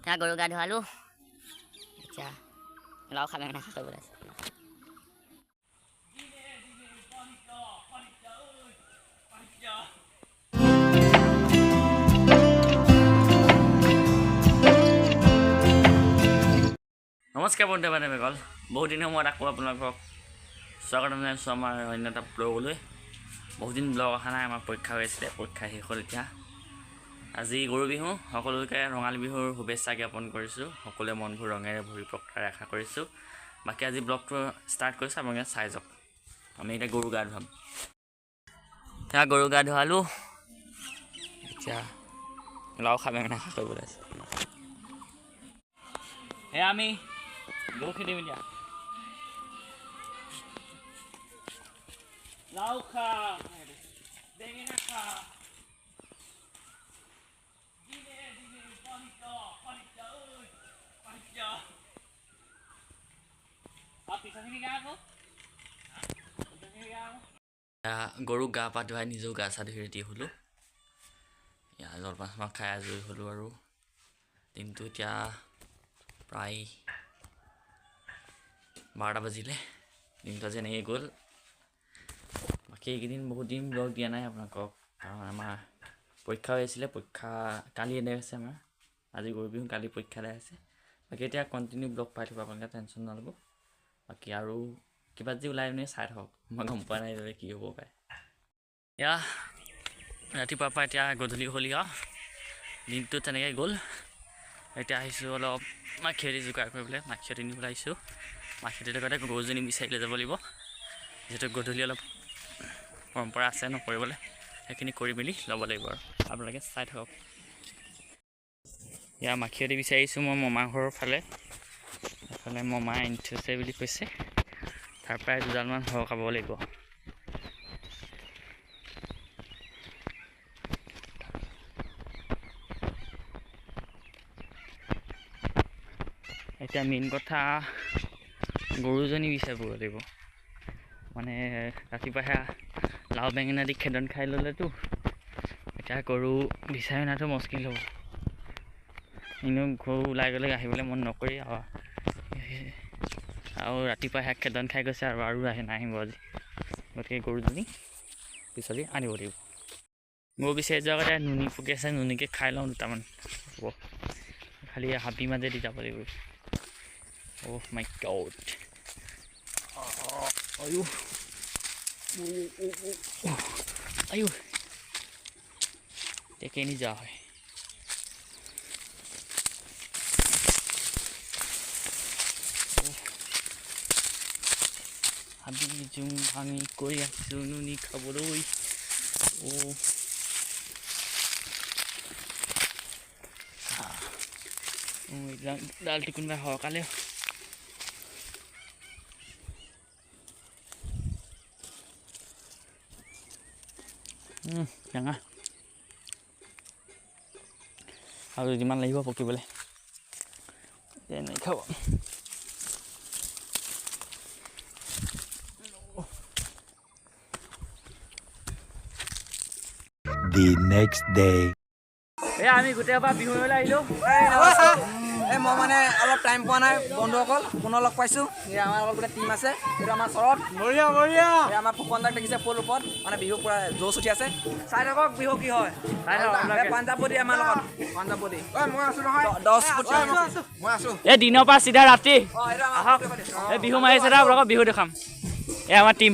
এতিয়া গৰু গা ধুৱালোঁ। এতিয়া লাও খালে নাখা কৰিব লাগিছে। নমস্কাৰ বন্ধু বান্ধৱীসকল, বহুত দিনৰ মূৰত আকৌ আপোনালোকক স্বাগতম জনাইছোঁ আমাৰ অন্য এটা ব্লগলৈ। বহুদিন ব্লগ অহা নাই, আমাৰ পৰীক্ষা হৈ আছিলে, পৰীক্ষা শেষ হ'ল। এতিয়া আজি গৰু বিহু, সকলোকে ৰঙালী বিহুৰ শুভেচ্ছা জ্ঞাপন কৰিছোঁ। সকলোৱে মনবোৰ ৰঙেৰে ভৰি পকাৰ আশা কৰিছোঁ। বাকী আজি ব্লগটো ষ্টাৰ্ট কৰিছোঁ, আপোনালোকে চাই যাওক। আমি এতিয়া গৰু গা ধুৱাম। এতিয়া গৰু গা ধুৱালোঁ। এতিয়া লাও খাবে নাখা কৰিব লাগিছে। এয়া আমি গৰু খেদিম এতিয়া। লাও খা বেঙেনা খা গৰুক গা পা ধুৱাই নিজেও গা চা ধুই ৰেডি হ'লোঁ। জলপান চলপান খাই আজৰি হ'লোঁ আৰু দিনটো এতিয়া প্ৰায় 12টা বাজিলে। দিনটো আজি এনেকৈ গ'ল। বাকী এইকেইদিন বহুত দিন ব্লগ দিয়া নাই আপোনালোকক, কাৰণ আমাৰ পৰীক্ষা হৈ আছিলে। পৰীক্ষা কালি এদায় হৈছে আমাৰ। আজি গৰু বিহু, কালি পৰীক্ষা এদায় হৈছে। বাকী এতিয়া কণ্টিনিউ ব্লগ পাই থাকিব, আপোনালোকে টেনশ্যন নল'ব। বাকী আৰু কিবা যদি ওলাই পিনে চাই থাকক, মই গম পোৱা নাই যে কি হ'ব পাৰে। এয়া ৰাতিপুৱাৰ পৰা এতিয়া গধূলি হ'লি আৰু দিনটো তেনেকৈ গ'ল। এতিয়া আহিছোঁ অলপ মাখিয়তি যোগাৰ কৰিবলৈ, মাখিয়তি নিবলৈ আহিছোঁ। মাখিয়তিৰ লগতে গৰুজনী বিচাৰিলৈ যাব লাগিব, যিহেতু গধূলি অলপ পৰম্পৰা আছে নকৰিবলৈ। সেইখিনি কৰি মেলি ল'ব লাগিব আৰু আপোনালোকে চাই থাকক। ইয়াৰ মাখিয়তি বিচাৰিছোঁ মই মমাৰ ঘৰৰ ফালে। এইফালে মমাই আনি থৈছে বুলি কৈছে, তাৰ পৰাই দুডালমান সৰকাব লাগিব। এতিয়া মেইন কথা গৰুজনী বিচাৰিব লাগিব। মানে ৰাতিপুৱা লাও বেঙেনা দি খেদন খাই ল'লেতো, এতিয়া গৰু বিচাৰি অনাটো মুস্কিল হ'ব। এনেও গৰু ওলাই গ'লে আহিবলৈ মন নকৰি আৰু ৰাতিপুৱা খেদন খাই গৈছে আৰু নাহিব আজি। গতিকে গৰুজনী বিচাৰি আনিব লাগিব। গৰু বিচাৰি যোৱাৰ আগতে নুনী পকি আছে, নুনীকে খাই লওঁ দুটামান হ'ব। খালি হাবি মাজেদি যাব লাগিব। Oh my god. Ayuh. Dia ni jauh. Habis jum hangi koi sunu ni kaboroi. Oh. Dal tikun ba ho kale. Jangan. Harus di mana lagi pakai boleh. Jangan kau. The next day. আমি গোটেই পৰা বিহু মেলা আহিলোঁ। মই মানে অলপ time পোৱা নাই বন্ধুসকল, পুনৰ লগ পাইছোঁ। আমাৰ লগত গোটেই টিম আছে। এইটো আমাৰ চৰত বঢ়িয়া বঢ়িয়া। আমাৰ ফুকন দাক দেখিছে ফুল ৰূপত, মানে বিহু পুৰা জোচ উঠি আছে। চাই থাকক বিহু কি হয়। পাঞ্জাৱী আমাৰ লগত, পাঞ্জাৱী মই আছোঁ নহয়। 10 ফুট মই আছোঁ। এই দিনৰ পৰা চিধা ৰাতি আহক, এই বিহু মাৰিছে তাৰ আপোনালোকক বিহু দেখাম। এই আমাৰ টিম।